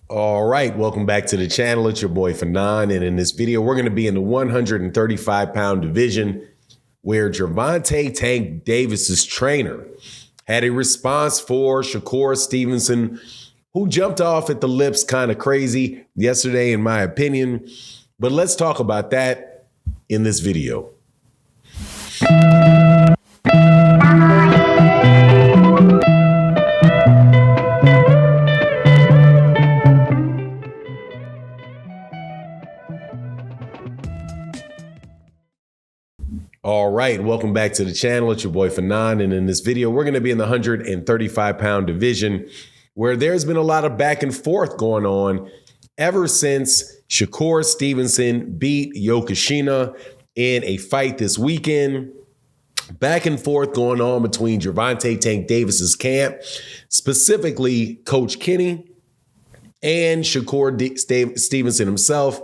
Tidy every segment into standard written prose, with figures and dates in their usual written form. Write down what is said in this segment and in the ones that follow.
All right, welcome back to the channel. It's your boy Fanon, and in this video, we're going to be in the 135-pound division where Gervonta Tank Davis's trainer had a response for Shakur Stevenson, who jumped off at the lips kind of crazy yesterday, in my opinion. But let's talk about that in this video. All right, welcome back to the channel. It's your boy Fanon, and in this video, we're going to be in the 135-pound division where there's been a lot of back and forth going on ever since Shakur Stevenson beat Yokozuna in a fight this weekend. Back and forth going on between Gervonta Tank Davis's camp, specifically Coach Kenny and Shakur Stevenson himself.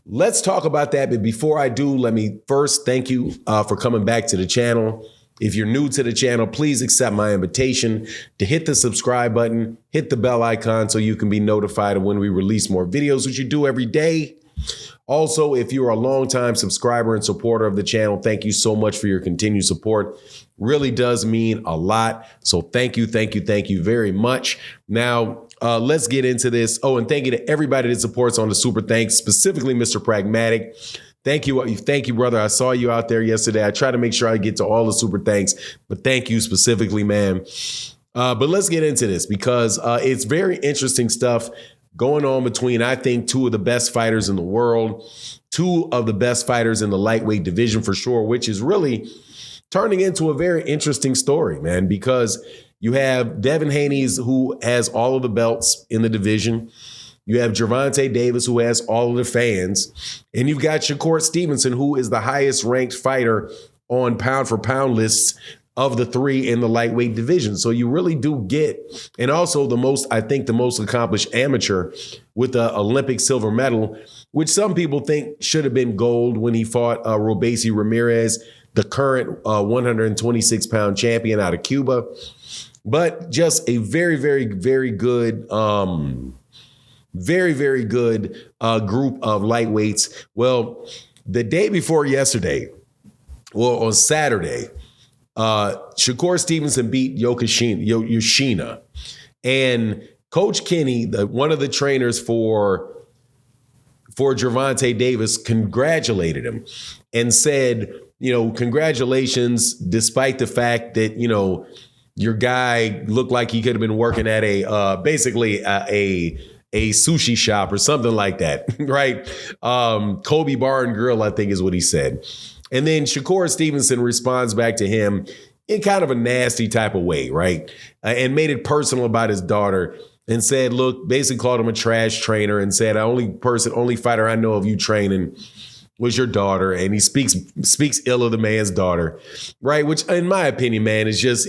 Let's talk about that. But before I do, let me first thank you for coming back to the channel. If you're new to the channel, please accept my invitation to hit the subscribe button, hit the bell icon so you can be notified of when we release more videos, which you do every day. Also, if you're a longtime subscriber and supporter of the channel, thank you so much for your continued support. Really does mean a lot. So thank you very much. Now, let's get into this. Oh, and thank you to everybody that supports on the super thanks, specifically Mr. Pragmatic. Thank you, brother. I saw you out there yesterday. I try to make sure I get to all the super thanks, but thank you specifically, man. But let's get into this because it's very interesting stuff going on between, I think, two of the best fighters in the world, two of the best fighters in the lightweight division for sure, which is really turning into a very interesting story, man, because you have Devin Haney's, who has all of the belts in the division. You have Gervonta Davis, who has all of the fans. And you've got Shakur Stevenson, who is the highest ranked fighter on pound for pound lists of the three in the lightweight division. So you really do get, and also the most accomplished amateur with the Olympic silver medal, which some people think should have been gold when he fought Robesi Ramirez, the current 126-pound champion out of Cuba. But just a very good, very good group of lightweights. Well, the day before yesterday, well, on Saturday, Shakur Stevenson beat Yokozuna, and Coach Kenny, one of the trainers for Gervonta Davis, congratulated him and said, congratulations, despite the fact that, your guy looked like he could have been working at basically a sushi shop or something like that, right? Kobe Bar and Grill, I think is what he said. And then Shakur Stevenson responds back to him in kind of a nasty type of way, right? And made it personal about his daughter and said, look, basically called him a trash trainer and said, only fighter I know of you training was your daughter. And he speaks ill of the man's daughter, right? Which in my opinion, man, it's just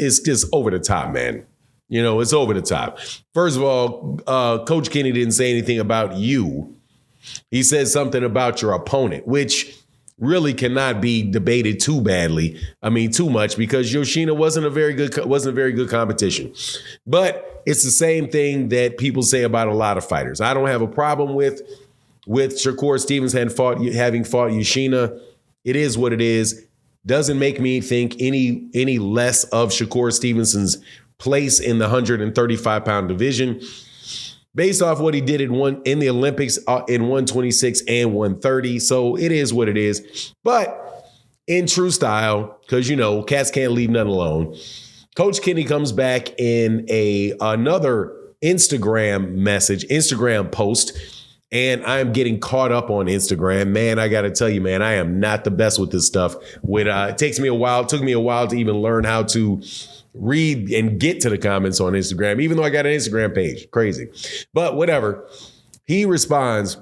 over the top, man. It's over the top. First of all, Coach Kenny didn't say anything about you. He said something about your opponent, which really cannot be debated too much, because Yokozuna wasn't a very good competition. But it's the same thing that people say about a lot of fighters. I don't have a problem with Shakur Stevenson having fought Yokozuna. It is what it is. Doesn't make me think any less of Shakur Stevenson's place in the 135-pound division, based off what he did in the Olympics in 126 and 130. So it is what it is. But in true style, because, cats can't leave nothing alone, Coach Kenny comes back in another Instagram post, and I'm getting caught up on Instagram. Man, I got to tell you, man, I am not the best with this stuff. It took me a while to even learn how to read and get to the comments on Instagram, even though I got an Instagram page. Crazy. But whatever. He responds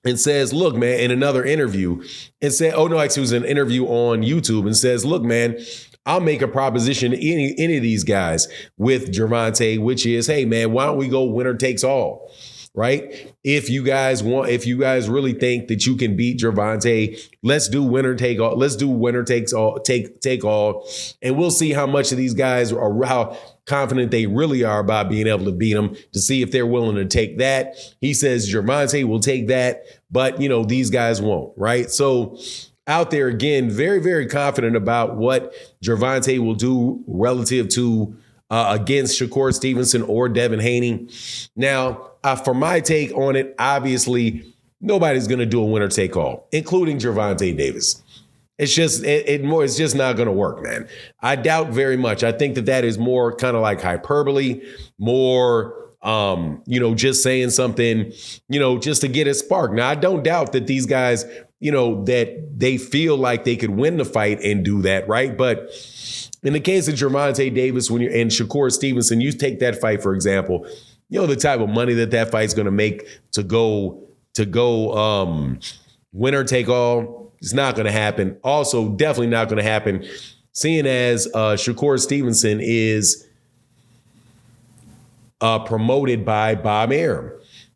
and says, look, man, in another interview, and said, it was an interview on YouTube, and says, look, man, I'll make a proposition to any of these guys with Gervonta, which is, hey, man, why don't we go winner takes all? right? If you guys really think that you can beat Gervonta, let's do winner take all. Let's do winner takes all, take all, and we'll see how much of these guys are, how confident they really are about being able to beat them, to see if they're willing to take that. He says Gervonta will take that, but these guys won't, right? So out there again, very, very confident about what Gervonta will do relative to against Shakur Stevenson or Devin Haney. Now, for my take on it, obviously, nobody's going to do a winner take all, including Gervonta Davis. It's just it's just not going to work, man. I doubt very much. I think that is more kind of like hyperbole, more just saying something, just to get a spark. Now, I don't doubt that these guys, that they feel like they could win the fight and do that, right? But in the case of Gervonta Davis, and Shakur Stevenson, you take that fight, for example, the type of money that fight's going to make to go winner take all, it's not going to happen. Also, definitely not going to happen, seeing as Shakur Stevenson is promoted by Bob Arum.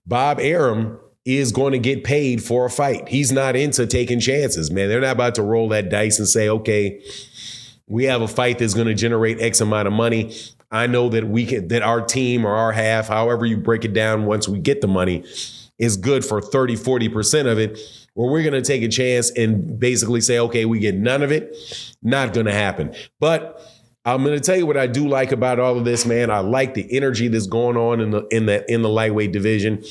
Bob Arum is going to get paid for a fight. He's not into taking chances, man. They're not about to roll that dice and say, okay, we have a fight that's going to generate X amount of money. I know that that our team or our half, however you break it down, once we get the money, is good for 30, 40% of it, or we're going to take a chance and basically say, okay, we get none of it. Not going to happen. But I'm going to tell you what I do like about all of this, man. I like the energy that's going on in the lightweight division,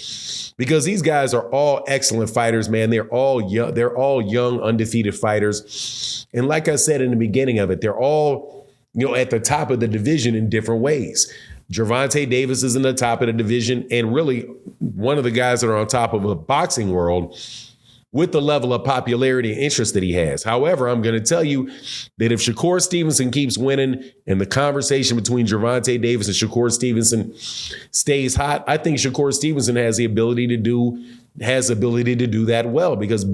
because these guys are all excellent fighters, man. They're all young, undefeated fighters. And like I said in the beginning of it, they're all, at the top of the division in different ways. Gervonta Davis is in the top of the division, and really one of the guys that are on top of the boxing world with the level of popularity and interest that he has. However, I'm going to tell you that if Shakur Stevenson keeps winning and the conversation between Gervonta Davis and Shakur Stevenson stays hot, I think Shakur Stevenson has the ability to do that well, because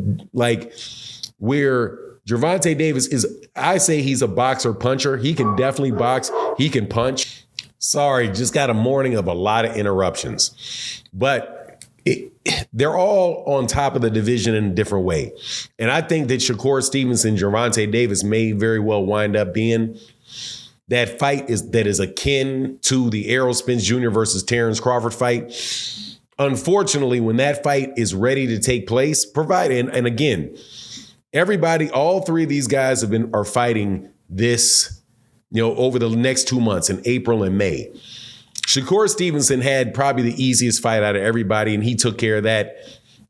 where Gervonta Davis is, I say he's a boxer puncher. He can definitely box. He can punch. Sorry, just got a morning of a lot of interruptions. But they're all on top of the division in a different way. And I think that Shakur Stevenson, Gervonta Davis may very well wind up being that fight that is akin to the Errol Spence Jr. versus Terrence Crawford fight. Unfortunately, when that fight is ready to take place, and again, all three of these guys are fighting this, over the next 2 months in April and May. Shakur Stevenson had probably the easiest fight out of everybody, and he took care of that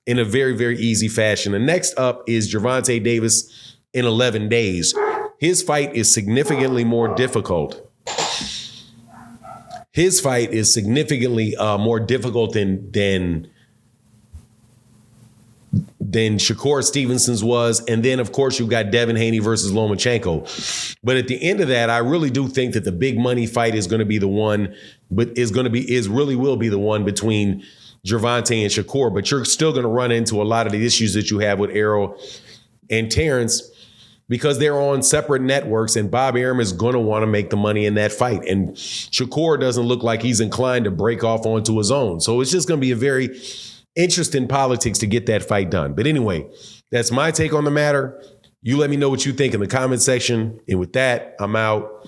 in a very, very easy fashion. The next up is Gervonta Davis in 11 days. His fight is significantly more difficult. His fight is significantly more difficult than Shakur Stevenson's was. And then, of course, you've got Devin Haney versus Lomachenko. But at the end of that, I really do think that the big money fight is going to be the one, really will be the one between Gervonta and Shakur. But you're still going to run into a lot of the issues that you have with Errol and Terrence, because they're on separate networks, and Bob Arum is going to want to make the money in that fight. And Shakur doesn't look like he's inclined to break off onto his own. So it's just going to be a very interesting politics to get that fight done. But anyway, that's my take on the matter. You let me know what you think in the comment section. And with that, I'm out.